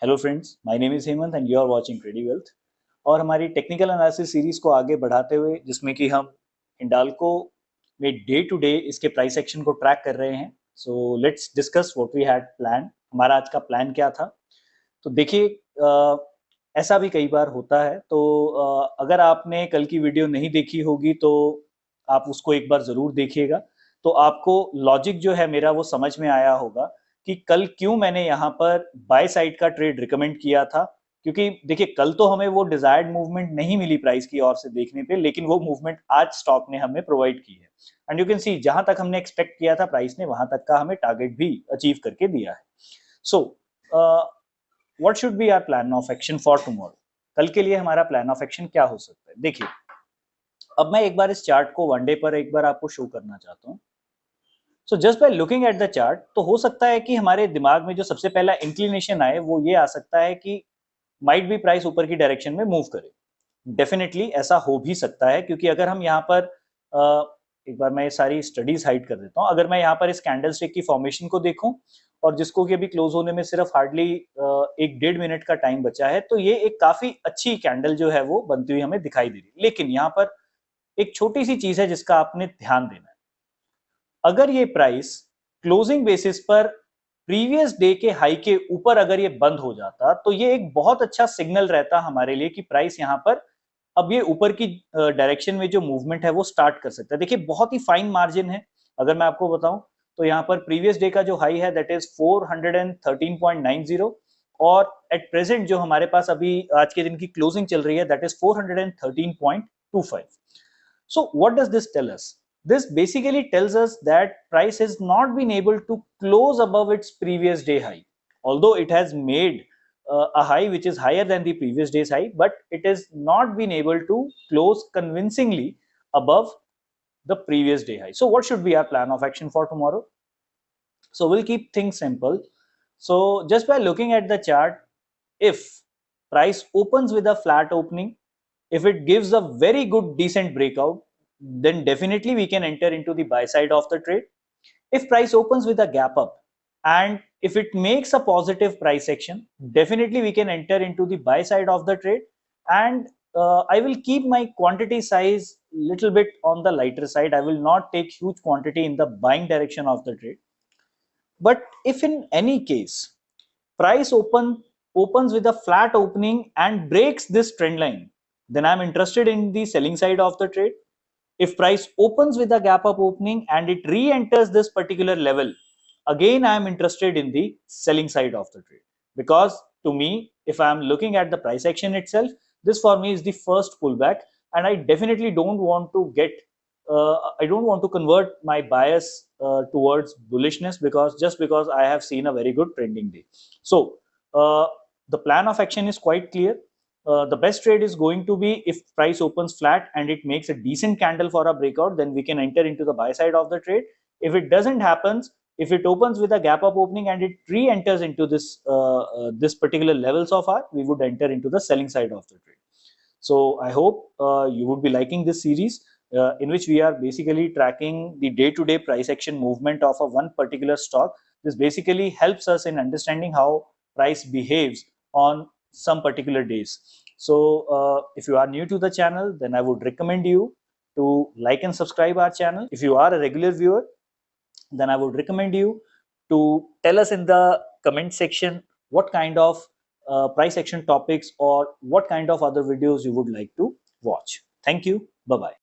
Hello friends, my name is Hemant and you are watching Trady Wealth. और हमारी technical analysis series को आगे बढ़ाते हुए जिसमें कि हम हिंडाल्को में डे टू डे इसके प्राइस एक्शन को ट्रैक कर रहे हैं। So let's discuss what we had plan. हमारा आज का प्लान क्या था? तो देखिए, ऐसा भी कई बार होता है। तो अगर आपने कल की वीडियो नहीं देखी होगी तो आप उसको एक बार ज़रूर देखिएगा। तो आपको लॉजिक जो है मेरा वो समझ में आया होगा कि कल क्यों मैंने यहाँ पर बाय साइड का ट्रेड रिकमेंड किया था। क्योंकि देखिए, कल तो हमें वो डिजायर्ड मूवमेंट नहीं मिली प्राइस की ओर से देखने पे, लेकिन वो मूवमेंट आज स्टॉक ने हमें प्रोवाइड की है। एंड यू कैन सी, जहां तक हमने एक्सपेक्ट किया था प्राइस ने, वहां तक का हमें टारगेट भी अचीव करके दिया है। So what should be our plan of action for tomorrow? कल के लिए हमारा प्लान ऑफ एक्शन क्या हो सकता है? देखिए, अब मैं एक बार इस चार्ट को वन डे पर एक बार आपको शो करना चाहता हूँ। So just by looking at the chart, तो हो सकता है कि हमारे दिमाग में जो सबसे पहला इंक्लिनेशन आए वो ये आ सकता है कि माइट भी प्राइस ऊपर की डायरेक्शन में मूव करे। डेफिनेटली ऐसा हो भी सकता है, क्योंकि अगर हम यहाँ पर एक बार मैं ये सारी स्टडीज हाइड कर देता हूँ। अगर मैं यहाँ पर इस कैंडल स्टिक की फॉर्मेशन को देखूं, और जिसको कि अभी क्लोज होने में सिर्फ हार्डली एक 1.5 मिनट का टाइम बचा है, तो ये एक काफी अच्छी कैंडल जो है वो बनती हुई हमें दिखाई दे रही है। लेकिन यहाँ पर एक छोटी सी चीज है जिसका आपने ध्यान देना है। अगर ये प्राइस क्लोजिंग बेसिस पर प्रीवियस डे के हाई के ऊपर अगर ये बंद हो जाता, तो ये एक बहुत अच्छा सिग्नल रहता हमारे लिए कि प्राइस यहाँ पर अब ये ऊपर की डायरेक्शन में जो मूवमेंट है वो स्टार्ट कर सकता है। देखिए, बहुत ही फाइन मार्जिन है। अगर मैं आपको बताऊं तो यहाँ पर प्रीवियस डे का जो हाई है दैट इज 413.90, और एट प्रेजेंट जो हमारे पास अभी आज के दिन की क्लोजिंग चल रही है that is 413.25। So what does this tell us? This basically tells us that price has not been able to close above its previous day high. Although it has made a high which is higher than the previous day's high, but it has not been able to close convincingly above the previous day high. So what should be our plan of action for tomorrow? So we'll keep things simple. So just by looking at the chart, if price opens with a flat opening, if it gives a very good decent breakout, then definitely we can enter into the buy side of the trade. If price opens with a gap up and if it makes a positive price action, definitely we can enter into the buy side of the trade. And I will keep my quantity size little bit on the lighter side. I will not take huge quantity in the buying direction of the trade. But if in any case price opens with a flat opening and breaks this trend line, then I'm interested in the selling side of the trade. If price opens with a gap up opening and it re-enters this particular level, again I am interested in the selling side of the trade. Because to me, if I am looking at the price action itself, this for me is the first pullback, and I definitely don't want to I don't want to convert my bias towards bullishness, because just because I have seen a very good trending day. So the plan of action is quite clear. The best trade is going to be if price opens flat and it makes a decent candle for a breakout, then we can enter into the buy side of the trade. If it doesn't happen, if it opens with a gap up opening and it re-enters into this particular levels of R, we would enter into the selling side of the trade. So I hope you would be liking this series, in which we are basically tracking the day-to-day price action movement of a one particular stock. This basically helps us in understanding how price behaves on some particular days. So if you are new to the channel, then I would recommend you to like and subscribe our channel. If you are a regular viewer, then I would recommend you to tell us in the comment section what kind of price action topics or what kind of other videos you would like to watch. Thank you. Bye bye.